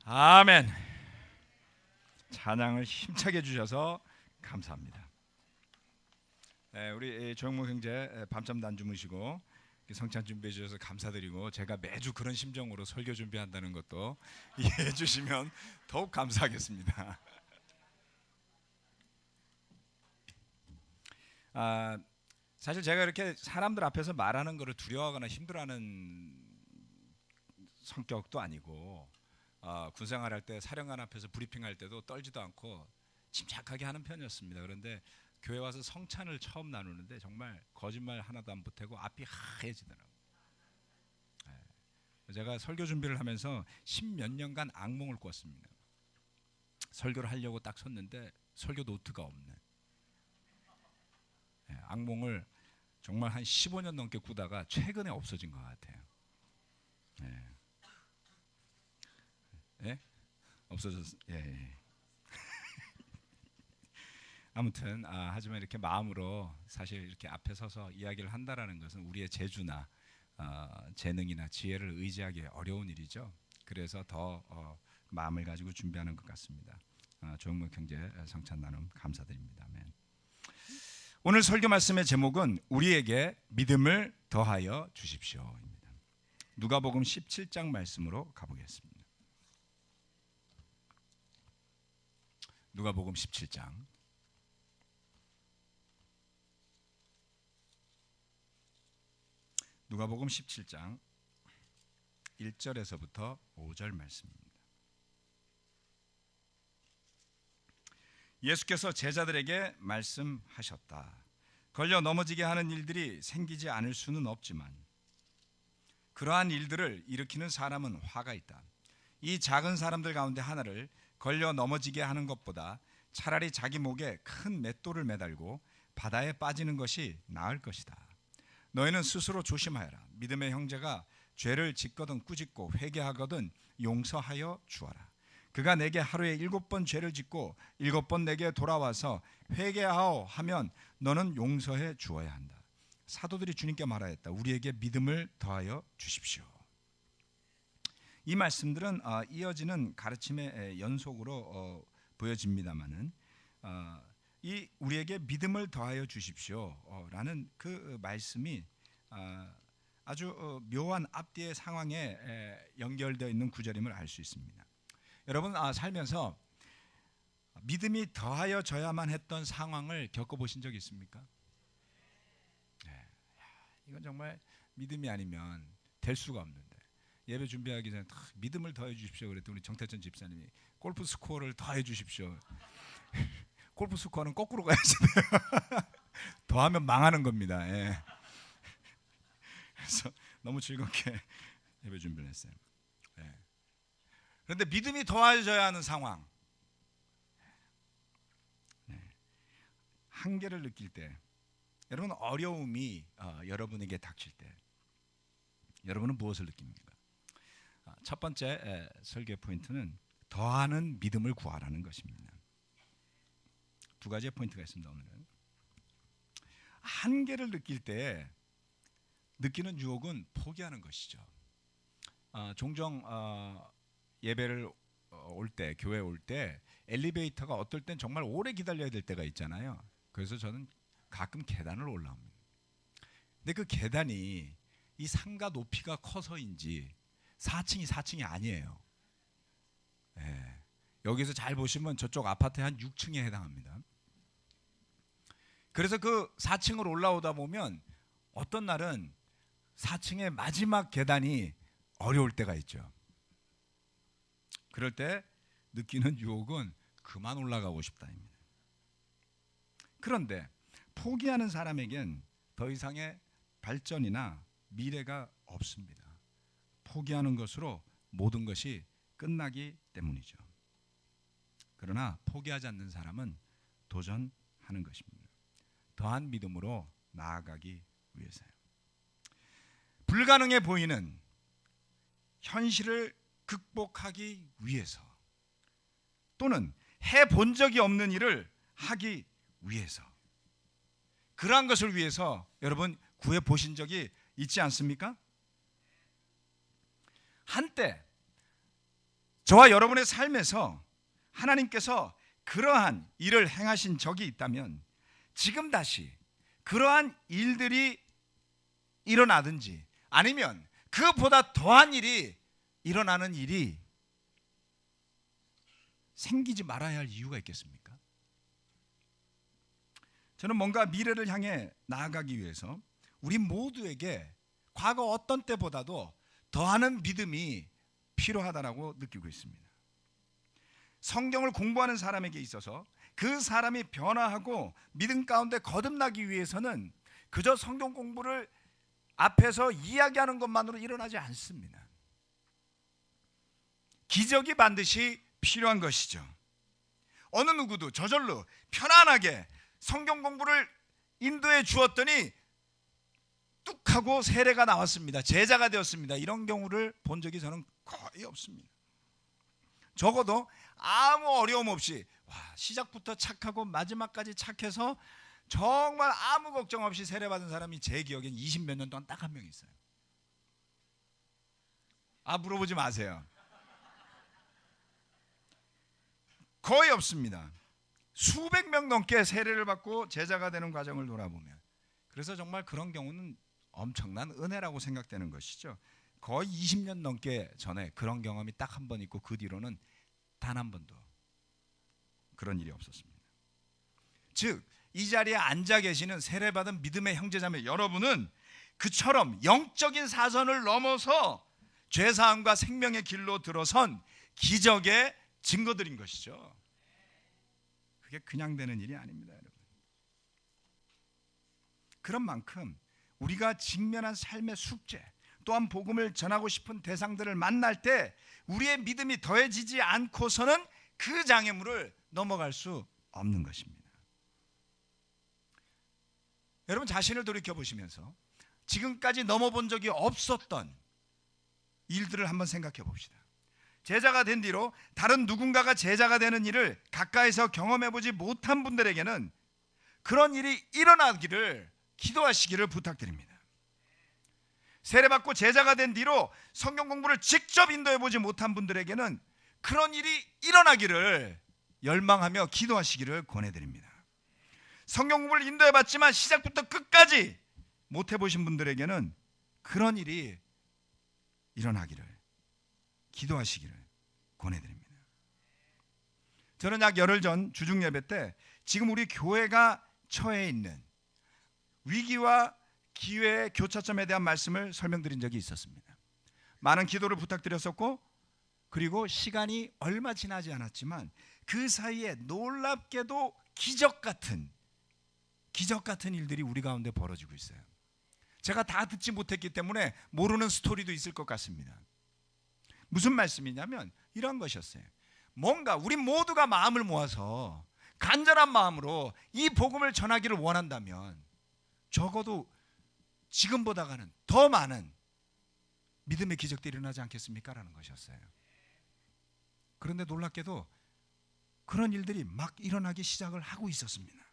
아멘. 찬양을 힘차게 주셔서 감사합니다. 우리 조영목 형제 밤잠 안 주무시고 성찬 준비해 주셔서 감사드리고, 제가 매주 그런 심정으로 설교 준비한다는 것도 이해해 주시면 더욱 감사하겠습니다. 사실 제가 이렇게 사람들 앞에서 말하는 것을 두려워하거나 힘들어하는 성격도 아니고, 군생활할 때 사령관 앞에서 브리핑할 때도 떨지도 않고 침착하게 하는 편이었습니다. 그런데 교회 와서 성찬을 처음 나누는데 정말 거짓말 하나도 안 보태고 앞이 하얘지더라고요. 제가 설교 준비를 하면서 10몇 년간 악몽을 꿨습니다. 설교를 하려고 딱 섰는데 설교 노트가 없네. 악몽을 정말 한 15년 넘게 꾸다가 최근에 없어진 것 같아요. 없어졌어요. 아무튼 하지만 이렇게 마음으로 사실 이렇게 앞에 서서 이야기를 한다라는 것은 우리의 재주나 재능이나 지혜를 의지하기 어려운 일이죠. 그래서 더 마음을 가지고 준비하는 것 같습니다. 조영목 형제 성찬 나눔 감사드립니다. 아멘. 오늘 설교 말씀의 제목은 우리에게 믿음을 더하여 주십시오입니다. 누가복음 17장 말씀으로 가보겠습니다. 누가복음 17장 누가복음 17장 1절에서부터 5절 말씀입니다. 예수께서 제자들에게 말씀하셨다. 걸려 넘어지게 하는 일들이 생기지 않을 수는 없지만 그러한 일들을 일으키는 사람은 화가 있다. 이 작은 사람들 가운데 하나를 걸려 넘어지게 하는 것보다 차라리 자기 목에 큰 맷돌을 매달고 바다에 빠지는 것이 나을 것이다. 너희는 스스로 조심하여라. 믿음의 형제가 죄를 짓거든 꾸짖고 회개하거든 용서하여 주어라. 그가 내게 하루에 7번 죄를 짓고 7번 내게 돌아와서 회개하오 하면 너는 용서해 주어야 한다. 사도들이 주님께 말하였다. 우리에게 믿음을 더하여 주십시오. 이 말씀들은 이어지는 가르침의 연속으로 보여집니다만은 이 우리에게 믿음을 더하여 주십시오라는 그 말씀이 아주 묘한 앞뒤의 상황에 연결되어 있는 구절임을 알 수 있습니다. 여러분 살면서 믿음이 더하여져야만 했던 상황을 겪어보신 적 있습니까? 이건 정말 믿음이 아니면 될 수가 없는데, 예배 준비하기 전에 믿음을 더해 주십시오 그랬더니 우리 정태천 집사님이 골프 스코어를 더해 주십시오. 골프 스코어는 거꾸로 가야지 돼요. 더하면 망하는 겁니다. 그래서 너무 즐겁게 예배 준비를 했어요. 그런데 믿음이 더해져야 하는 상황, 한계를 느낄 때, 여러분 어려움이 여러분에게 닥칠 때 여러분은 무엇을 느낍니까? 첫 번째 설교 포인트는 더하는 믿음을 구하라는 것입니다. 두 가지의 포인트가 있습니다. 오늘은 한계를 느낄 때 느끼는 유혹은 포기하는 것이죠. 종종 예배를 올 때, 교회 올 때 엘리베이터가 어떨 땐 정말 오래 기다려야 될 때가 있잖아요. 그래서 저는 가끔 계단을 올라옵니다. 근데 그 계단이 이 상가 높이가 커서인지 4층이 아니에요. 여기서 잘 보시면 저쪽 아파트의 한 6층에 해당합니다. 그래서 그 4층을 올라오다 보면 어떤 날은 4층의 마지막 계단이 어려울 때가 있죠. 그럴 때 느끼는 유혹은 그만 올라가고 싶다입니다. 그런데 포기하는 사람에겐 더 이상의 발전이나 미래가 없습니다. 포기하는 것으로 모든 것이 끝나기 때문이죠. 그러나 포기하지 않는 사람은 도전하는 것입니다. 더한 믿음으로 나아가기 위해서요. 불가능해 보이는 현실을 극복하기 위해서, 또는 해본 적이 없는 일을 하기 위해서, 그러한 것을 위해서 여러분 구해 보신 적이 있지 않습니까? 한때 저와 여러분의 삶에서 하나님께서 그러한 일을 행하신 적이 있다면 지금 다시 그러한 일들이 일어나든지 아니면 그보다 더한 일이 일어나는 일이 생기지 말아야 할 이유가 있겠습니까? 저는 뭔가 미래를 향해 나아가기 위해서 우리 모두에게 과거 어떤 때보다도 더하는 믿음이 필요하다고 느끼고 있습니다. 성경을 공부하는 사람에게 있어서 그 사람이 변화하고 믿음 가운데 거듭나기 위해서는 그저 성경 공부를 앞에서 이야기하는 것만으로 일어나지 않습니다. 기적이 반드시 필요한 것이죠. 어느 누구도 저절로 편안하게 성경 공부를 인도해 주었더니 뚝 하고 세례가 나왔습니다. 제자가 되었습니다. 이런 경우를 본 적이 저는 거의 없습니다. 적어도 아무 어려움 없이 시작부터 착하고 마지막까지 착해서 정말 아무 걱정 없이 세례받은 사람이 제 기억엔 20몇 년 동안 딱 한 명 있어요. 물어보지 마세요. 거의 없습니다. 수백 명 넘게 세례를 받고 제자가 되는 과정을 돌아보면, 그래서 정말 그런 경우는 엄청난 은혜라고 생각되는 것이죠. 거의 20년 넘게 전에 그런 경험이 딱 한 번 있고 그 뒤로는 단 한 번도 그런 일이 없었습니다. 즉 이 자리에 앉아 계시는 세례받은 믿음의 형제자매 여러분은 그처럼 영적인 사선을 넘어서 죄사함과 생명의 길로 들어선 기적의 증거들인 것이죠. 그게 그냥 되는 일이 아닙니다, 여러분. 그런 만큼 우리가 직면한 삶의 숙제, 또한 복음을 전하고 싶은 대상들을 만날 때 우리의 믿음이 더해지지 않고서는 그 장애물을 넘어갈 수 없는 것입니다. 여러분 자신을 돌이켜보시면서 지금까지 넘어본 적이 없었던 일들을 한번 생각해 봅시다. 제자가 된 뒤로 다른 누군가가 제자가 되는 일을 가까이서 경험해 보지 못한 분들에게는 그런 일이 일어나기를 기도하시기를 부탁드립니다. 세례받고 제자가 된 뒤로 성경 공부를 직접 인도해 보지 못한 분들에게는 그런 일이 일어나기를 열망하며 기도하시기를 권해드립니다. 성경 공부를 인도해 봤지만 시작부터 끝까지 못 해보신 분들에게는 그런 일이 일어나기를 기도하시기를 권해드립니다. 저는 약 열흘 전 주중 예배 때 지금 우리 교회가 처해 있는 위기와 기회의 교차점에 대한 말씀을 설명드린 적이 있었습니다. 많은 기도를 부탁드렸었고, 그리고 시간이 얼마 지나지 않았지만 그 사이에 놀랍게도 기적 같은 일들이 우리 가운데 벌어지고 있어요. 제가 다 듣지 못했기 때문에 모르는 스토리도 있을 것 같습니다. 무슨 말씀이냐면 이런 것이었어요. 뭔가 우리 모두가 마음을 모아서 간절한 마음으로 이 복음을 전하기를 원한다면 적어도 지금보다는 더 많은 믿음의 기적들이 일어나지 않겠습니까? 라는 것이었어요. 그런데 놀랍게도 그런 일들이 막 일어나기 시작을 하고 있었습니다.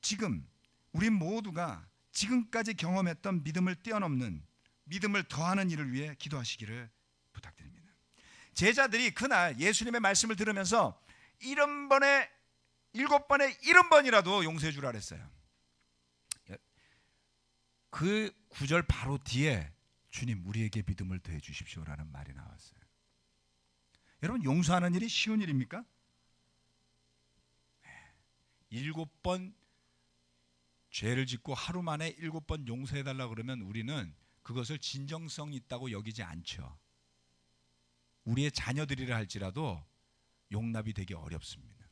지금 우리 모두가 지금까지 경험했던 믿음을 뛰어넘는, 믿음을 더하는 일을 위해 기도하시기를 부탁드립니다. 제자들이 그날 예수님의 말씀을 들으면서 7번에 70번이라도 용서해 주라 그랬어요. 그 구절 바로 뒤에 주님 우리에게 믿음을 더해 주십시오라는 말이 나왔어요. 여러분 용서하는 일이 쉬운 일입니까? 7번 죄를 짓고 하루 만에 7번 용서해달라 그러면 우리는 그것을 진정성 있다고 여기지 않죠. 우리의 자녀들이라 할지라도 용납이 되기 어렵습니다.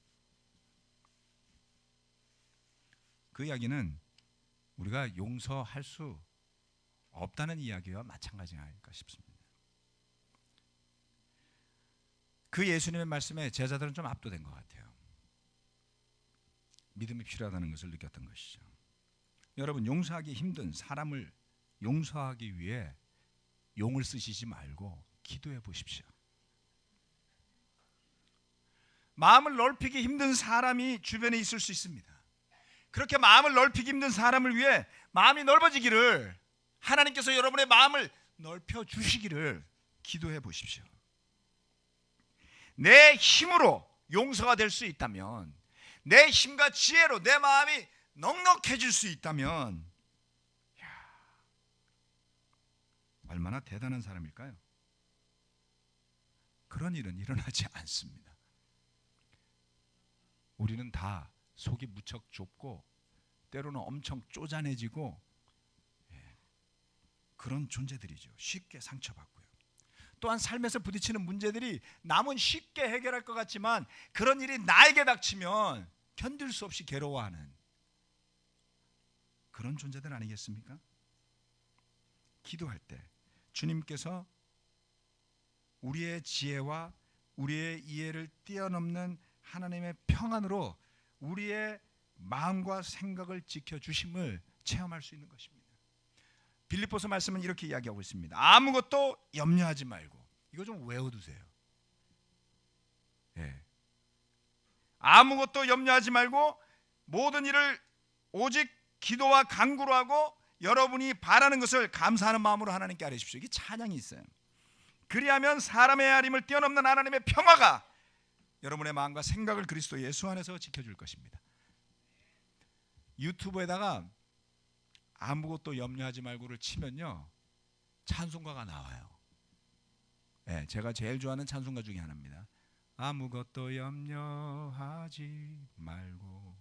그 이야기는 우리가 용서할 수 없다는 이야기와 마찬가지 아닐까 싶습니다. 그 예수님의 말씀에 제자들은 좀 압도된 것 같아요. 믿음이 필요하다는 것을 느꼈던 것이죠. 여러분 용서하기 힘든 사람을 용서하기 위해 용을 쓰시지 말고 기도해 보십시오. 마음을 넓히기 힘든 사람이 주변에 있을 수 있습니다. 그렇게 마음을 넓히기 힘든 사람을 위해 마음이 넓어지기를, 하나님께서 여러분의 마음을 넓혀 주시기를 기도해 보십시오. 내 힘으로 용서가 될 수 있다면, 내 힘과 지혜로 내 마음이 넉넉해질 수 있다면, 얼마나 대단한 사람일까요? 그런 일은 일어나지 않습니다. 우리는 다 속이 무척 좁고 때로는 엄청 쪼잔해지고 그런 존재들이죠. 쉽게 상처받고요. 또한 삶에서 부딪히는 문제들이 남은 쉽게 해결할 것 같지만 그런 일이 나에게 닥치면 견딜 수 없이 괴로워하는 그런 존재들 아니겠습니까? 기도할 때 주님께서 우리의 지혜와 우리의 이해를 뛰어넘는 하나님의 평안으로 우리의 마음과 생각을 지켜주심을 체험할 수 있는 것입니다. 빌립보서 말씀은 이렇게 이야기하고 있습니다. 아무것도 염려하지 말고, 이거 좀 외워두세요. 아무것도 염려하지 말고 모든 일을 오직 기도와 간구로 하고 여러분이 바라는 것을 감사하는 마음으로 하나님께 아뢰십시오. 이게 찬양이 있어요. 그리하면 사람의 헤아림을 뛰어넘는 하나님의 평화가 여러분의 마음과 생각을 그리스도 예수 안에서 지켜줄 것입니다. 유튜브에다가 아무것도 염려하지 말고를 치면요, 찬송가가 나와요. 제가 제일 좋아하는 찬송가 중에 하나입니다. 아무것도 염려하지 말고.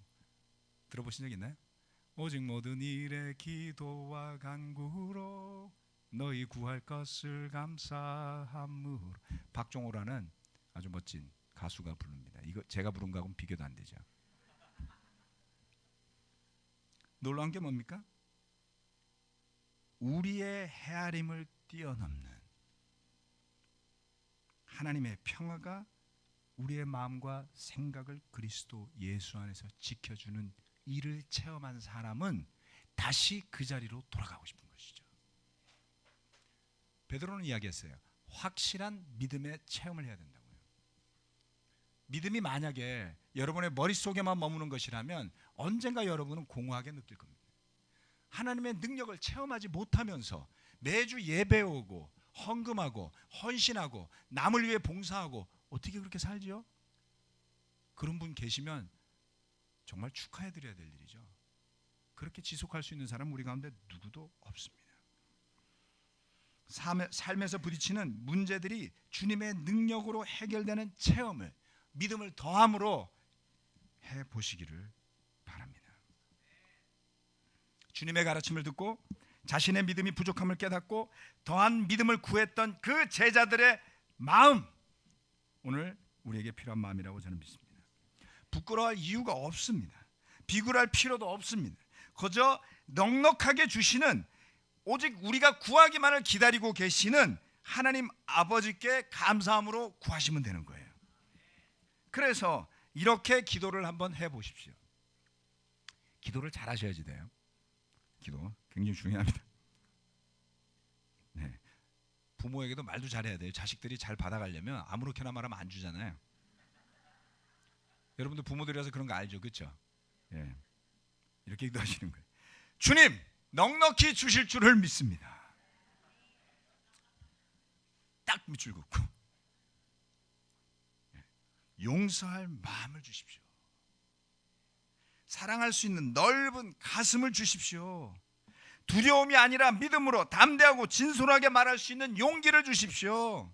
들어보신 적 있나요? 오직 모든 일에 기도와 간구로 너희 구할 것을 감사함으로. 박종호라는 아주 멋진 가수가 부릅니다. 이거 제가 부른 거하고는 비교도 안 되죠. 놀라운 게 뭡니까? 우리의 헤아림을 뛰어넘는 하나님의 평화가 우리의 마음과 생각을 그리스도 예수 안에서 지켜주는 이를 체험한 사람은 다시 그 자리로 돌아가고 싶은 것이죠. 베드로는 이야기했어요. 확실한 믿음의 체험을 해야 된다고요. 믿음이 만약에 여러분의 머릿속에만 머무는 것이라면 언젠가 여러분은 공허하게 느낄 겁니다. 하나님의 능력을 체험하지 못하면서 매주 예배 오고 헌금하고 헌신하고 남을 위해 봉사하고 어떻게 그렇게 살지요? 그런 분 계시면 정말 축하해드려야 될 일이죠. 그렇게 지속할 수 있는 사람은 우리 가운데 누구도 없습니다. 삶에서 부딪히는 문제들이 주님의 능력으로 해결되는 체험을, 믿음을 더함으로 해보시기를 바랍니다. 주님의 가르침을 듣고 자신의 믿음이 부족함을 깨닫고 더한 믿음을 구했던 그 제자들의 마음, 오늘 우리에게 필요한 마음이라고 저는 믿습니다. 부끄러워할 이유가 없습니다. 비굴할 필요도 없습니다. 그저 넉넉하게 주시는, 오직 우리가 구하기만을 기다리고 계시는 하나님 아버지께 감사함으로 구하시면 되는 거예요. 그래서 이렇게 기도를 한번 해보십시오. 기도를 잘 하셔야지 돼요. 기도 굉장히 중요합니다. 부모에게도 말도 잘해야 돼요. 자식들이 잘 받아가려면 아무렇게나 말하면 안 주잖아요. 여러분들 부모들이라서 그런 거 알죠, 그렇죠? 이렇게 기도하시는 거예요. 주님, 넉넉히 주실 줄을 믿습니다. 딱 밑줄 긋고 용서할 마음을 주십시오. 사랑할 수 있는 넓은 가슴을 주십시오. 두려움이 아니라 믿음으로 담대하고 진솔하게 말할 수 있는 용기를 주십시오.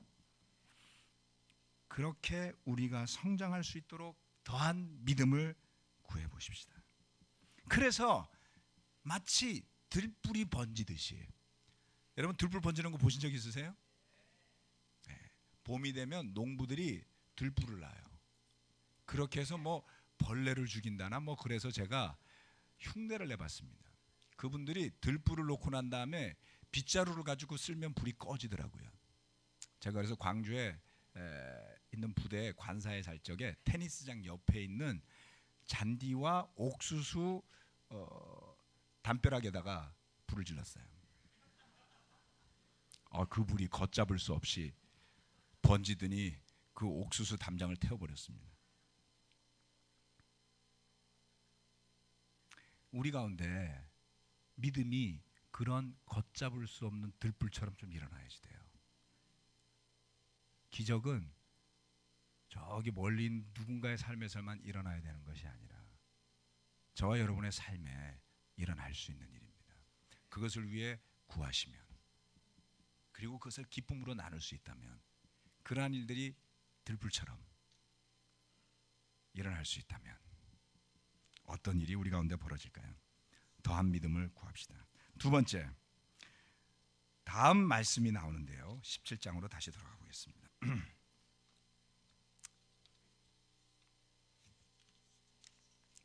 그렇게 우리가 성장할 수 있도록 더한 믿음을 구해 보십시다. 그래서 마치 들불이 번지듯이, 여러분 들불 번지는 거 보신 적 있으세요? 봄이 되면 농부들이 들불을 놔요. 그렇게 해서 뭐 벌레를 죽인다나 뭐 그래서 제가 흉내를 내봤습니다. 그분들이 들불을 놓고 난 다음에 빗자루를 가지고 쓸면 불이 꺼지더라고요. 제가 그래서 광주에 있는 부대 관사에 살 적에 테니스장 옆에 있는 잔디와 옥수수 담벼락에다가 불을 질렀어요. 그 불이 걷잡을 수 없이 번지더니 그 옥수수 담장을 태워버렸습니다. 우리 가운데 믿음이 그런 걷잡을 수 없는 들불처럼 좀 일어나야지 돼요. 기적은 저기 멀리 누군가의 삶에서만 일어나야 되는 것이 아니라 저와 여러분의 삶에 일어날 수 있는 일입니다. 그것을 위해 구하시면, 그리고 그것을 기쁨으로 나눌 수 있다면, 그러한 일들이 들불처럼 일어날 수 있다면 어떤 일이 우리 가운데 벌어질까요? 더한 믿음을 구합시다. 두 번째, 다음 말씀이 나오는데요. 17장으로 다시 돌아가 보겠습니다.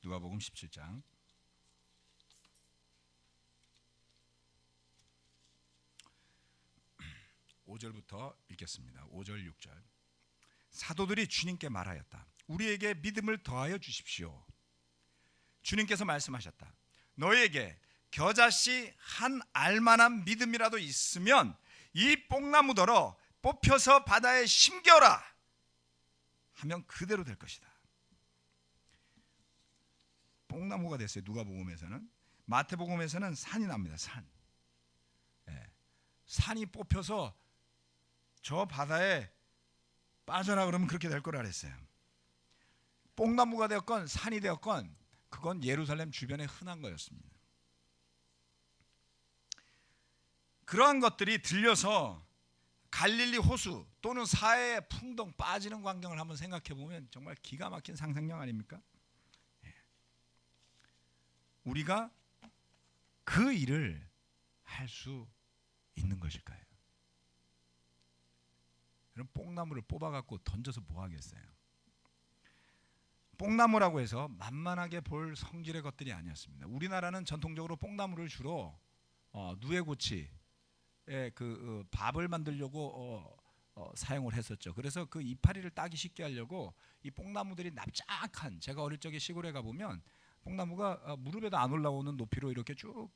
누가복음 17장 5절부터 읽겠습니다. 5절 6절. 사도들이 주님께 말하였다. 우리에게 믿음을 더하여 주십시오. 주님께서 말씀하셨다. 너희에게 겨자씨 한 알만한 믿음이라도 있으면 이 뽕나무더러 뽑혀서 바다에 심겨라 하면 그대로 될 것이다. 뽕나무가 됐어요. 누가복음에서는. 마태복음에서는 산이 납니다. 산. 산이 뽑혀서 저 바다에 빠져라 그러면 그렇게 될 거라 그랬어요. 뽕나무가 되었건 산이 되었건 그건 예루살렘 주변에 흔한 거였습니다. 그러한 것들이 들려서 갈릴리 호수 또는 사해에 풍덩 빠지는 광경을 한번 생각해 보면 정말 기가 막힌 상상력 아닙니까? 우리가 그 일을 할 수 있는 것일까요? 그럼 뽕나무를 뽑아갖고 던져서 뭐 하겠어요? 뽕나무라고 해서 만만하게 볼 성질의 것들이 아니었습니다. 우리나라는 전통적으로 뽕나무를 주로 누에고치에 밥을 만들려고 사용을 했었죠. 그래서 그 이파리를 따기 쉽게 하려고 이 뽕나무들이 납작한, 제가 어릴 적에 시골에 가보면 뽕나무가 무릎에도 안 올라오는 높이로 이렇게 쭉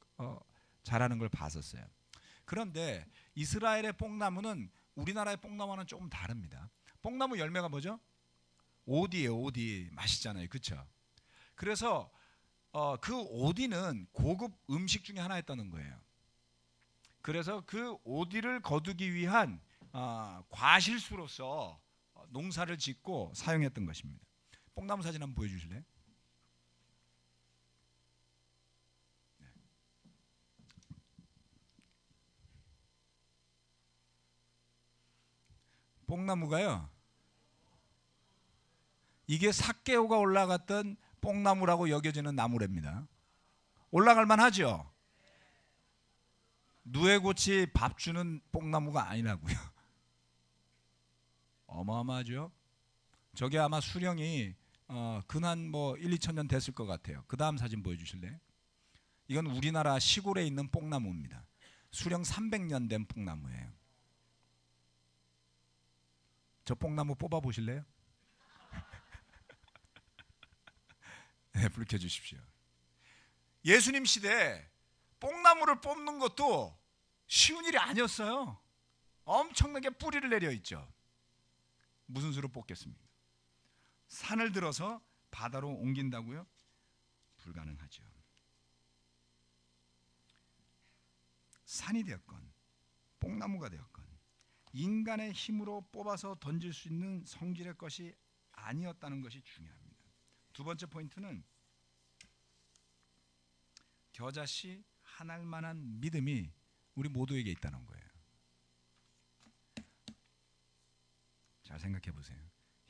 자라는 걸 봤었어요. 그런데 이스라엘의 뽕나무는 우리나라의 뽕나무는 조금 다릅니다. 뽕나무 열매가 뭐죠? 오디예요. 오디. 맛있잖아요. 그렇죠? 그래서 그 오디는 고급 음식 중에 하나였다는 거예요. 그래서 그 오디를 거두기 위한 과실수로서 농사를 짓고 사용했던 것입니다. 뽕나무 사진 한번 보여주실래요? 뽕나무가요, 이게 삭개오가 올라갔던 뽕나무라고 여겨지는 나무랍니다. 올라갈 만하죠? 누에고치 밥 주는 뽕나무가 아니라고요. 어마어마하죠? 저게 아마 수령이 근한 뭐 1, 2천 년 됐을 것 같아요. 그 다음 사진 보여주실래요? 이건 우리나라 시골에 있는 뽕나무입니다. 수령 300년 된 뽕나무예요. 저 뽕나무 뽑아 보실래요? 네, 불 켜주십시오. 예수님 시대에 뽕나무를 뽑는 것도 쉬운 일이 아니었어요. 엄청나게 뿌리를 내려 있죠. 무슨 수로 뽑겠습니까? 산을 들어서 바다로 옮긴다고요? 불가능하죠. 산이 되었건 뽕나무가 되었건 인간의 힘으로 뽑아서 던질 수 있는 성질의 것이 아니었다는 것이 중요합니다. 두 번째 포인트는 겨자씨 한 알만한 믿음이 우리 모두에게 있다는 거예요. 잘 생각해 보세요.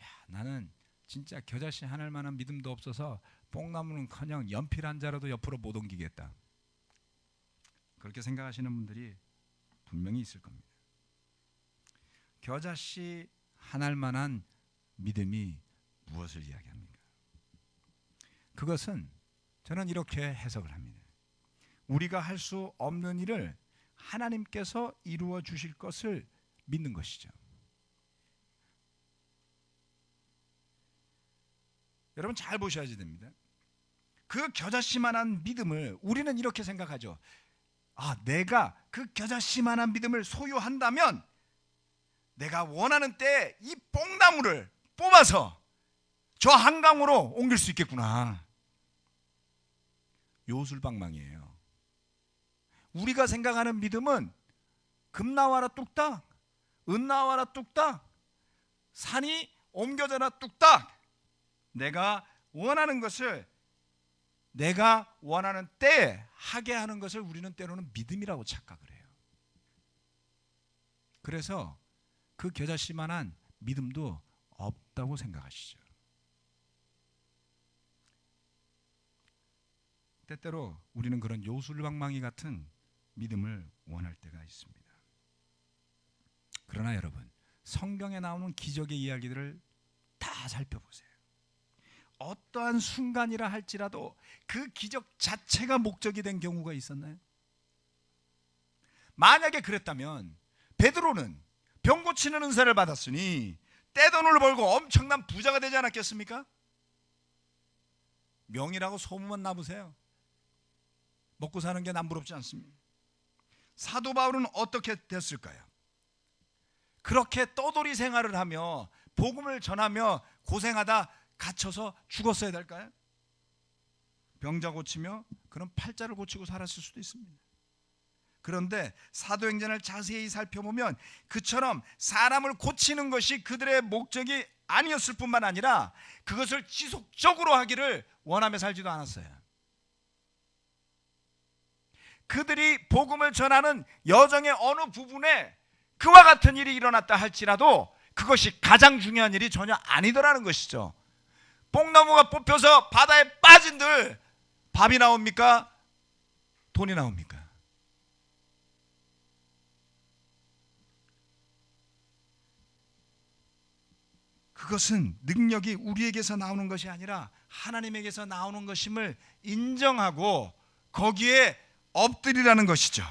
야, 나는 진짜 겨자씨 한 알만한 믿음도 없어서 뽕나무는커녕 연필 한 자라도 옆으로 못 옮기겠다. 그렇게 생각하시는 분들이 분명히 있을 겁니다. 겨자씨 한 알만한 믿음이 무엇을 이야기합니까? 그것은 저는 이렇게 해석을 합니다. 우리가 할 수 없는 일을 하나님께서 이루어 주실 것을 믿는 것이죠. 여러분 잘 보셔야지 됩니다. 그 겨자씨만한 믿음을 우리는 이렇게 생각하죠. 내가 그 겨자씨만한 믿음을 소유한다면 내가 원하는 때에 이 뽕나무를 뽑아서 저 한강으로 옮길 수 있겠구나. 요술방망이에요. 우리가 생각하는 믿음은 금 나와라 뚝딱, 은 나와라 뚝딱, 산이 옮겨져라 뚝딱. 내가 원하는 것을 내가 원하는 때에 하게 하는 것을 우리는 때로는 믿음이라고 착각을 해요. 그래서 그 겨자씨만한 믿음도 없다고 생각하시죠. 때때로 우리는 그런 요술방망이 같은 믿음을 원할 때가 있습니다. 그러나 여러분, 성경에 나오는 기적의 이야기들을 다 살펴보세요. 어떠한 순간이라 할지라도 그 기적 자체가 목적이 된 경우가 있었나요? 만약에 그랬다면 베드로는 병 고치는 은사를 받았으니 떼돈을 벌고 엄청난 부자가 되지 않았겠습니까? 명이라고 소문만 나보세요. 먹고 사는 게 남부럽지 않습니다. 사도 바울은 어떻게 됐을까요? 그렇게 떠돌이 생활을 하며 복음을 전하며 고생하다 갇혀서 죽었어야 될까요? 병자 고치며 그런 팔자를 고치고 살았을 수도 있습니다. 그런데 사도행전을 자세히 살펴보면 그처럼 사람을 고치는 것이 그들의 목적이 아니었을 뿐만 아니라 그것을 지속적으로 하기를 원하며 살지도 않았어요. 그들이 복음을 전하는 여정의 어느 부분에 그와 같은 일이 일어났다 할지라도 그것이 가장 중요한 일이 전혀 아니더라는 것이죠. 뽕나무가 뽑혀서 바다에 빠진들 밥이 나옵니까? 돈이 나옵니까? 그것은 능력이 우리에게서 나오는 것이 아니라 하나님에게서 나오는 것임을 인정하고 거기에 엎드리라는 것이죠.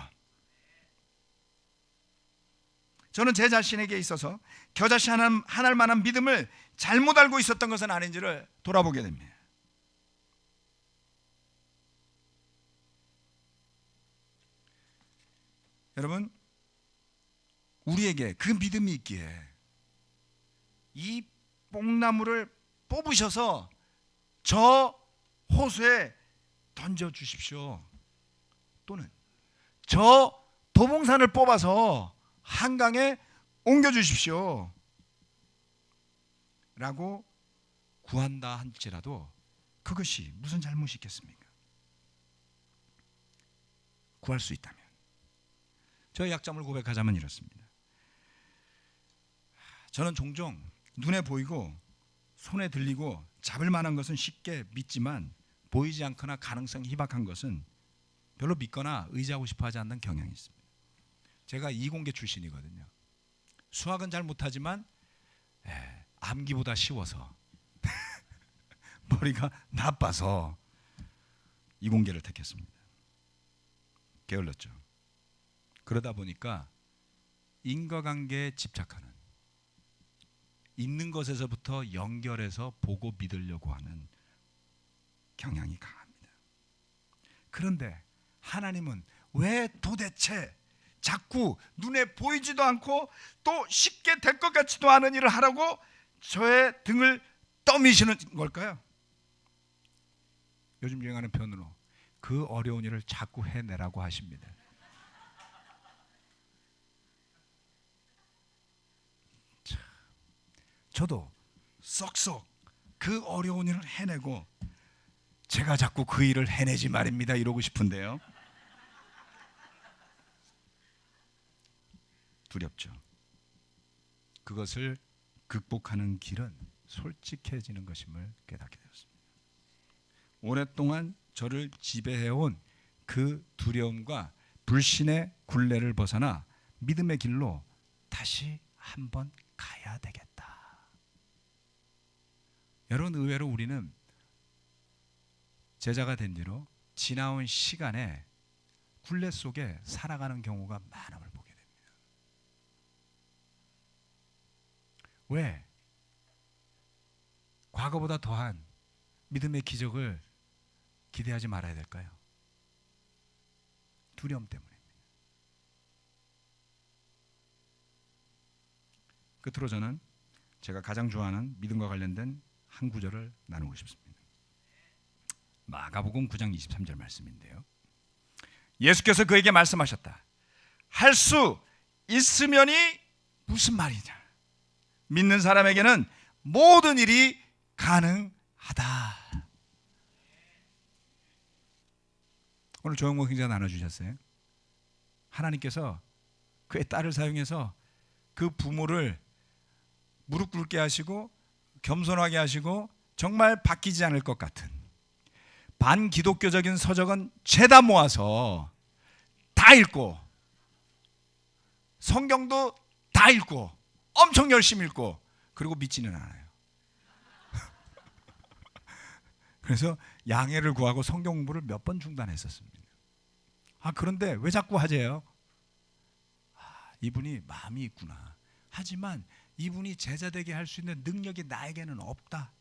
저는 제 자신에게 있어서 겨자씨 하나만한 믿음을 잘못 알고 있었던 것은 아닌지를 돌아보게 됩니다. 여러분, 우리에게 그 믿음이 있기에 이 뽕나무를 뽑으셔서 저 호수에 던져주십시오. 또는 저 도봉산을 뽑아서 한강에 옮겨주십시오 라고 구한다 할지라도 그것이 무슨 잘못이 있겠습니까? 구할 수 있다면. 저의 약점을 고백하자면 이렇습니다. 저는 종종 눈에 보이고 손에 들리고 잡을 만한 것은 쉽게 믿지만 보이지 않거나 가능성이 희박한 것은 별로 믿거나 의지하고 싶어 하지 않는 경향이 있습니다. 제가 이공계 출신이거든요. 수학은 잘 못하지만 암기보다 쉬워서 머리가 나빠서 이공계를 택했습니다. 게을렀죠. 그러다 보니까 인과관계에 집착하는, 있는 것에서부터 연결해서 보고 믿으려고 하는 경향이 강합니다. 그런데 하나님은 왜 도대체 자꾸 눈에 보이지도 않고 또 쉽게 될 것 같지도 않은 일을 하라고 저의 등을 떠미시는 걸까요? 요즘 유행하는 표현으로 그 어려운 일을 자꾸 해내라고 하십니다. 저도 썩썩 그 어려운 일을 해내고 제가 자꾸 그 일을 해내지 말입니다 이러고 싶은데요. 두렵죠. 그것을 극복하는 길은 솔직해지는 것임을 깨닫게 되었습니다. 오랫동안 저를 지배해온 그 두려움과 불신의 굴레를 벗어나 믿음의 길로 다시 한번 가야 되겠다. 여러분, 의외로 우리는 제자가 된 뒤로 지나온 시간에 굴레 속에 살아가는 경우가 많음을 보게 됩니다. 왜? 과거보다 더한 믿음의 기적을 기대하지 말아야 될까요? 두려움 때문입니다. 끝으로 저는 제가 가장 좋아하는 믿음과 관련된 한 구절을 나누고 싶습니다. 마가복음 9장 23절 말씀인데요. 예수께서 그에게 말씀하셨다. 할 수 있으면이 무슨 말이냐? 믿는 사람에게는 모든 일이 가능하다. 오늘 조영목 형제가 나눠주셨어요. 하나님께서 그의 딸을 사용해서 그 부모를 무릎 꿇게 하시고 겸손하게 하시고 정말 바뀌지 않을 것 같은 반기독교적인 서적은 죄다 모아서 다 읽고 성경도 다 읽고 엄청 열심히 읽고 그리고 믿지는 않아요. 그래서 양해를 구하고 성경 공부를 몇 번 중단했었습니다. 그런데 왜 자꾸 하재요? 이분이 마음이 있구나. 하지만 이분이 제자되게 할 수 있는 능력이 나에게는 없다.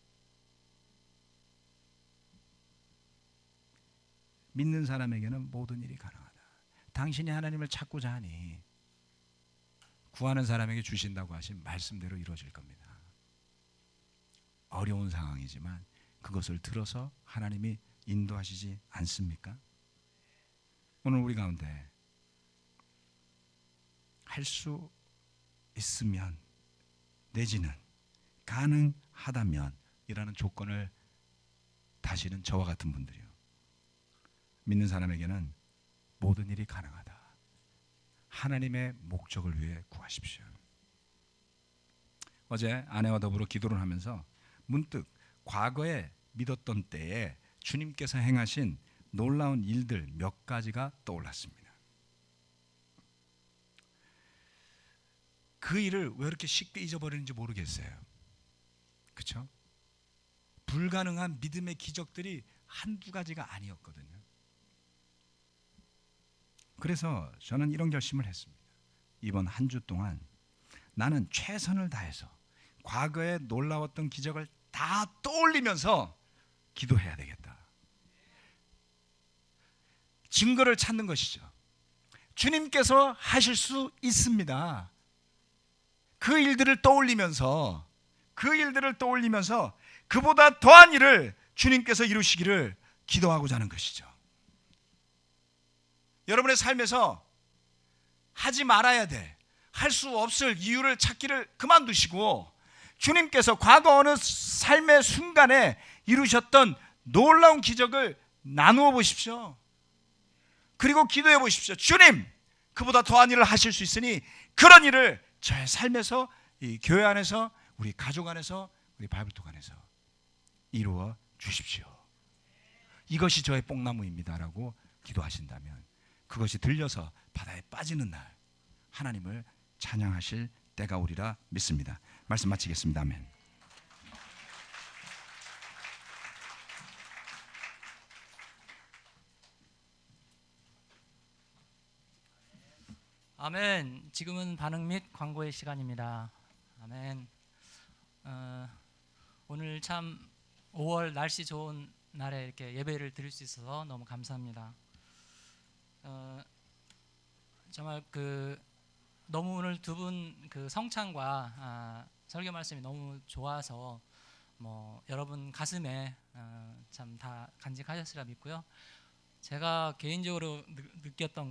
믿는 사람에게는 모든 일이 가능하다. 당신이 하나님을 찾고자 하니 구하는 사람에게 주신다고 하신 말씀대로 이루어질 겁니다. 어려운 상황이지만 그것을 들어서 하나님이 인도하시지 않습니까? 오늘 우리 가운데 할 수 있으면 내지는 가능하다면 이라는 조건을 다시는 저와 같은 분들이요, 믿는 사람에게는 모든 일이 가능하다. 하나님의 목적을 위해 구하십시오. 어제 아내와 더불어 기도를 하면서 문득 과거에 믿었던 때에 주님께서 행하신 놀라운 일들 몇 가지가 떠올랐습니다. 그 일을 왜 이렇게 쉽게 잊어버리는지 모르겠어요. 그렇죠? 불가능한 믿음의 기적들이 한두 가지가 아니었거든요. 그래서 저는 이런 결심을 했습니다. 이번 한 주 동안 나는 최선을 다해서 과거에 놀라웠던 기적을 다 떠올리면서 기도해야 되겠다. 증거를 찾는 것이죠. 주님께서 하실 수 있습니다. 그 일들을 떠올리면서 그보다 더한 일을 주님께서 이루시기를 기도하고자 하는 것이죠. 여러분의 삶에서 하지 말아야 돼, 할 수 없을 이유를 찾기를 그만두시고 주님께서 과거 어느 삶의 순간에 이루셨던 놀라운 기적을 나누어 보십시오. 그리고 기도해 보십시오. 주님, 그보다 더한 일을 하실 수 있으니 그런 일을 저의 삶에서, 이 교회 안에서, 우리 가족 안에서, 우리 바이블톡 안에서 이루어 주십시오. 이것이 저의 뽕나무입니다라고 기도하신다면 그것이 들려서 바다에 빠지는 날 하나님을 찬양하실 때가 오리라 믿습니다. 말씀 마치겠습니다. 아멘. 아멘. 지금은 반응 및 광고의 시간입니다. 아멘. 오늘 참 5월 날씨 좋은 날에 이렇게 예배를 드릴 수 있어서 너무 감사합니다. 정말 너무 오늘 두 분 성찬과 설교 말씀이 너무 좋아서 여러분 가슴에 참 다 간직하셨으리라 믿고요. 제가 개인적으로 느꼈던